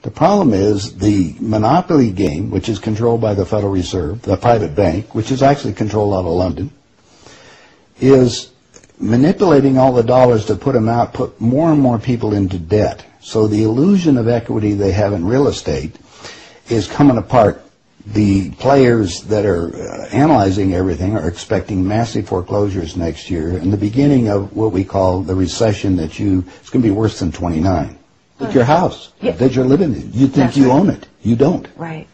The problem is the monopoly game, which is controlled by the Federal Reserve, the private bank, which is actually controlled out of London, is manipulating all the dollars to put them out, put more and more people into debt. So the illusion of equity they have in real estate is coming apart. The players that are analyzing everything are expecting massive foreclosures next year and the beginning of what we call the recession it's going to be worse than 29. It's your house that you're living in. You think you own it. You don't. Right.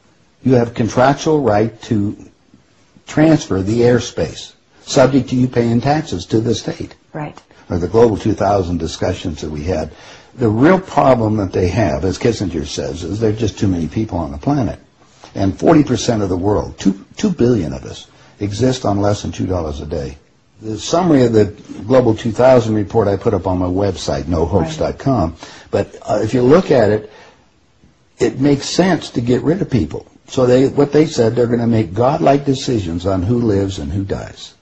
You have contractual right to transfer the airspace, subject to you paying taxes to the state. Right. Or the Global 2000 discussions that we had. The real problem that they have, as Kissinger says, is there are just too many people on the planet. And 40% of the world, 2 billion of us, exist on less than $2 a day. The summary of the Global 2000 report I put up on my website, nohoax.com, right. But if you look at it, it makes sense to get rid of people. So what they said, they're going to make godlike decisions on who lives and who dies.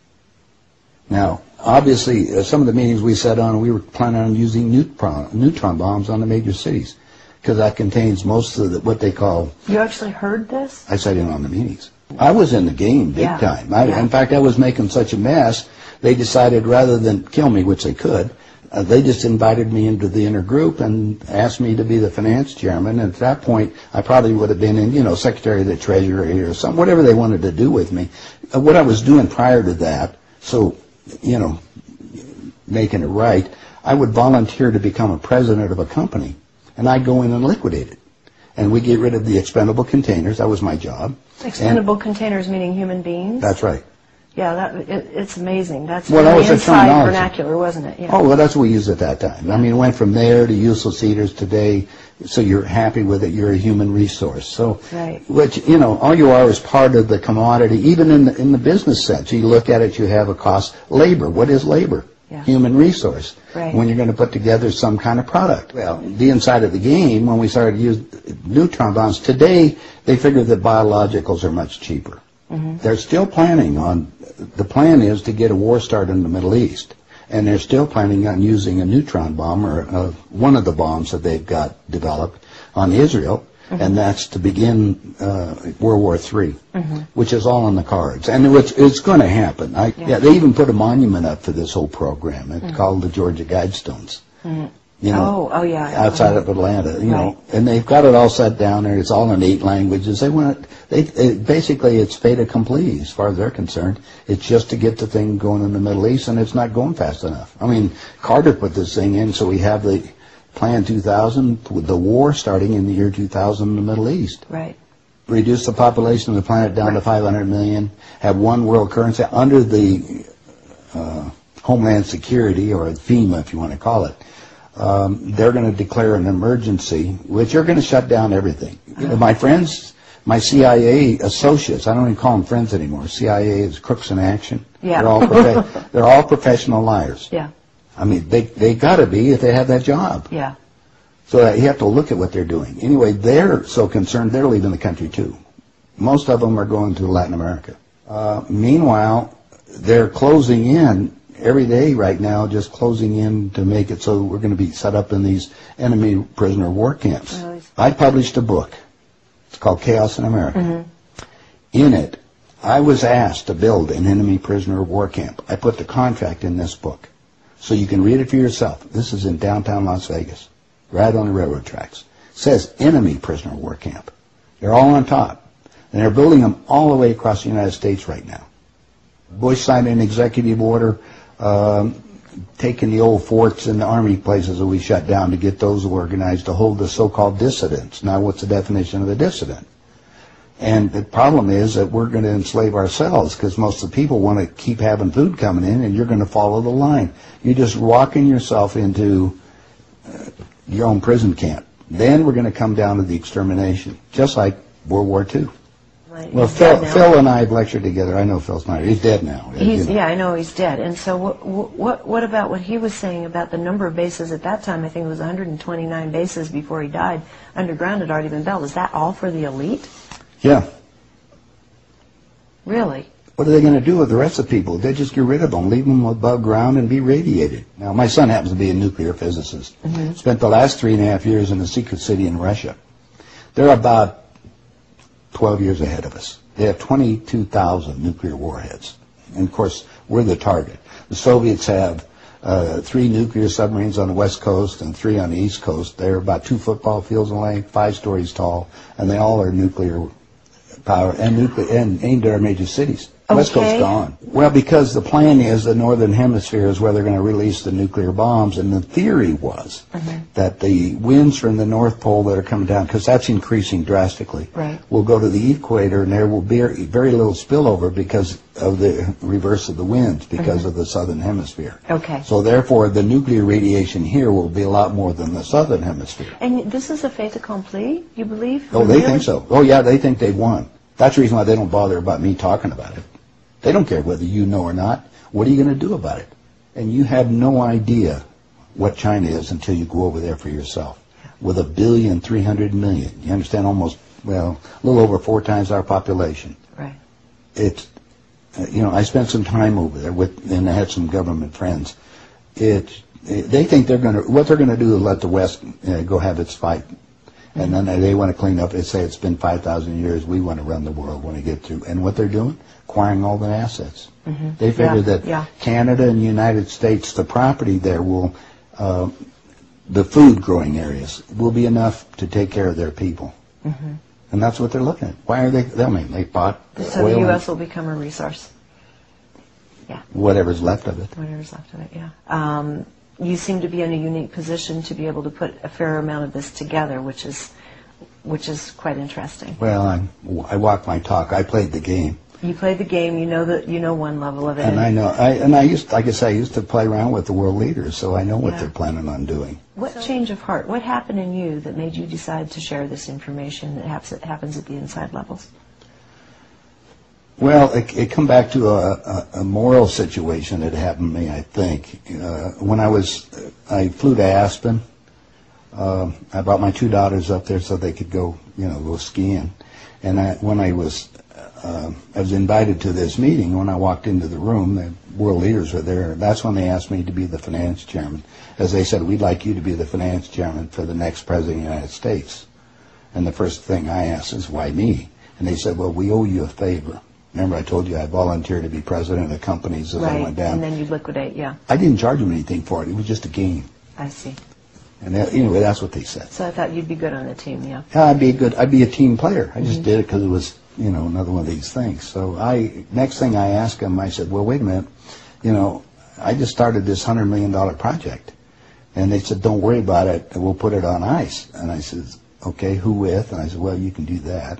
Now, obviously, some of the meetings we sat on, we were planning on using neutron bombs on the major cities, because that contains most of what they call... You actually heard this? I sat in on the meetings. I was in the game big time. In fact, I was making such a mess, they decided rather than kill me, which they could, they just invited me into the inner group and asked me to be the finance chairman. And at that point, I probably would have been in, Secretary of the Treasury or something, whatever they wanted to do with me. What I was doing prior to that, so, making it right, I would volunteer to become a president of a company. And I'd go in and liquidate it. And we get rid of the expendable containers. That was my job. Expendable containers meaning human beings? That's right. Yeah, it's amazing. That's well, that was inside vernacular, wasn't it? Yeah. Oh, well, that's what we used at that time. I mean, it went from there to useless eaters today, so you're happy with it. You're a human resource. So, right. Which, all you are is part of the commodity, even in the business sense. You look at it, you have a cost. Labor. What is labor? Yeah. Human resource. Right. When you're going to put together some kind of product. Well, the inside of the game, when we started to use neutron bombs, today they figure that biologicals are much cheaper. Mm-hmm. They're still planning on, the plan is to get a war started in the Middle East. And they're still planning on using a neutron bomb, or one of the bombs that they've got developed on Israel. Mm-hmm. And that's to begin World War III, mm-hmm. which is all on the cards. And it's going to happen. They even put a monument up for this whole program. It's mm-hmm. called the Georgia Guidestones. Mm-hmm. Outside of Atlanta, right. And they've got it all set down there. It's all in 8 languages. Basically, it's fait accompli as far as they're concerned. It's just to get the thing going in the Middle East, and it's not going fast enough. I mean, Carter put this thing in, so we have the Plan 2000, with the war starting in the year 2000 in the Middle East. Right. Reduce the population of the planet down to 500 million, have one world currency under the Homeland Security, or FEMA if you want to call it. They're going to declare an emergency, which are going to shut down everything. My friends, my CIA associates, I don't even call them friends anymore. CIA is crooks in action. Yeah. They're all professional liars. Yeah. I mean, they got to be if they have that job. Yeah. So you have to look at what they're doing. Anyway, they're so concerned they're leaving the country too. Most of them are going to Latin America. Meanwhile, they're closing in every day right now, just closing in to make it so we're going to be set up in these enemy prisoner of war camps. Really? I published a book. It's called Chaos in America. Mm-hmm. In it, I was asked to build an enemy prisoner of war camp. I put the contract in this book, so you can read it for yourself. This is in downtown Las Vegas, right on the railroad tracks. It says enemy prisoner of war camp. They're all on top. And they're building them all the way across the United States right now. Bush signed an executive order taking the old forts and the army places that we shut down to get those organized to hold the so-called dissidents. Now, what's the definition of a dissident? And the problem is that we're going to enslave ourselves, because most of the people want to keep having food coming in, and you're going to follow the line. You're just walking yourself into your own prison camp. Then we're going to come down to the extermination, just like World War II. Right. Well, Phil and I have lectured together. I know Phil Snyder. He's dead now. Yeah, I know he's dead. And so what about what he was saying about the number of bases at that time? I think it was 129 bases before he died. Underground had already been built. Is that all for the elite? Yeah. Really? What are they going to do with the rest of the people? They just get rid of them, leave them above ground, and be radiated. Now, my son happens to be a nuclear physicist. Mm-hmm. Spent the last 3.5 years in a secret city in Russia. They're about 12 years ahead of us. They have 22,000 nuclear warheads. And, of course, we're the target. The Soviets have 3 nuclear submarines on the west coast and 3 on the east coast. They're about 2 football fields in length, 5 stories tall, and they all are nuclear power and aimed at our major cities. West Coast gone. Well, because the plan is the northern hemisphere is where they're going to release the nuclear bombs, and the theory was that the winds from the North Pole that are coming down, because that's increasing drastically, will go to the equator, and there will be very little spillover because of the reverse of the winds, because of the southern hemisphere. So therefore, the nuclear radiation here will be a lot more than the southern hemisphere. And this is a fait accompli, you believe? Oh, they think so. Oh, yeah, they think they've won. That's the reason why they don't bother about me talking about it. They don't care whether you know or not. What are you going to do about it? And you have no idea what China is until you go over there for yourself. With 1,300,000,000. You understand? Almost, well, a little over 4 times our population. Right. It's, I spent some time over there and I had some government friends. They think what they're going to do is let the West go have its fight. And then they want to clean up. They say it's been 5,000 years. We want to run the world when we get through. And what they're doing? Acquiring all the assets. They figure that Canada and the United States, the property there will, the food growing areas will be enough to take care of their people. And that's what they're looking at. Why are they? I mean, they bought so oil. the U.S. will become a resource. Yeah. Whatever's left of it. Whatever's left of it. Yeah. You seem to be in a unique position to be able to put a fair amount of this together, which is quite interesting. Well, I walk my talk. I played the game. You played the game. You know one level of it. And I know. I used to play around with the world leaders, so I know what they're planning on doing. What change of heart? What happened in you that made you decide to share this information that happens at the inside levels? Well, it come back to a moral situation that happened to me, I think. When I flew to Aspen. I brought my 2 daughters up there so they could go skiing. And when I was invited to this meeting. When I walked into the room, the world leaders were there. That's when they asked me to be the finance chairman. As they said, we'd like you to be the finance chairman for the next president of the United States. And the first thing I asked is, why me? And they said, well, we owe you a favor. Remember, I told you I volunteered to be president of the companies as I went down. And then you liquidate, yeah. I didn't charge them anything for it. It was just a game. I see. And anyway, that's what they said. So I thought you'd be good on the team, yeah. I'd be a team player. I just did it because it was, another one of these things. So next thing I asked them, I said, well, wait a minute. I just started this $100 million project. And they said, don't worry about it. We'll put it on ice. And I said, okay, who with? And I said, well, you can do that.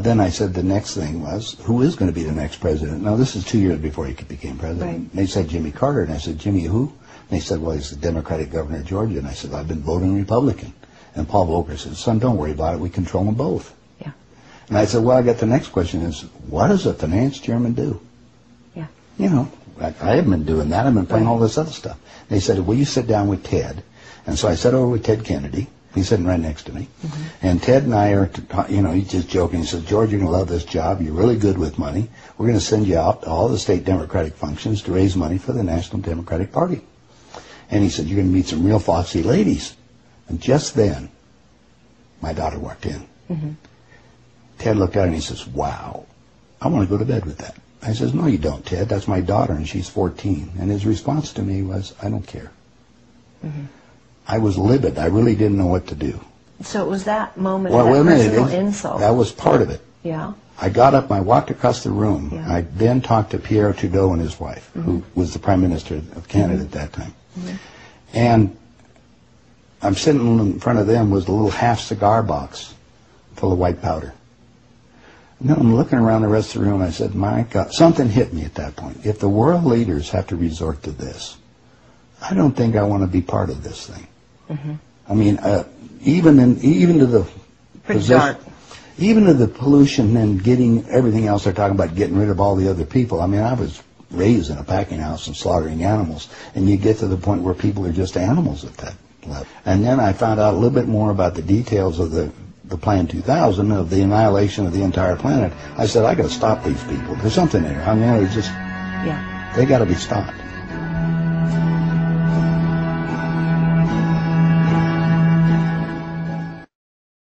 Then I said the next thing was, who is going to be the next president? Now, this is 2 years before he became president. Right. They said Jimmy Carter, and I said, Jimmy who? And they said, well, he's the Democratic governor of Georgia. And I said, I've been voting Republican. And Paul Volcker said, son, don't worry about it. We control them both. Yeah. And I said, well, I got the next question is, what does a finance chairman do? Yeah. I haven't been doing that. I've been playing all this other stuff. They said, will you sit down with Ted? And so I sat over with Ted Kennedy. He's sitting right next to me. And Ted and I are, he's just joking. He says, George, you're going to love this job. You're really good with money. We're going to send you out to all the state Democratic functions to raise money for the National Democratic Party. And he said, you're going to meet some real foxy ladies. And just then, my daughter walked in. Ted looked at her and he says, wow, I want to go to bed with that. I says, no, you don't, Ted. That's my daughter, and she's 14. And his response to me was, I don't care. I was livid. I really didn't know what to do. So it was that moment, Well, wait a minute. personal insult. That was part of it. Yeah. I got up and I walked across the room. Yeah. I then talked to Pierre Trudeau and his wife, who was the Prime Minister of Canada at that time. And I'm sitting in front of them was a little half cigar box full of white powder. And then I'm looking around the rest of the room. I said, my God, something hit me at that point. If the world leaders have to resort to this, I don't think I want to be part of this thing. I mean, even to the Dark. even to the pollution and getting everything else they're talking about, getting rid of all the other people. I mean, I was raised in a packing house and slaughtering animals, and you get to the point where people are just animals at that level. And then I found out a little bit more about the details of the Plan 2000, of the annihilation of the entire planet. I said, I got to stop these people. There's something there. I mean, it's just, they got to be stopped.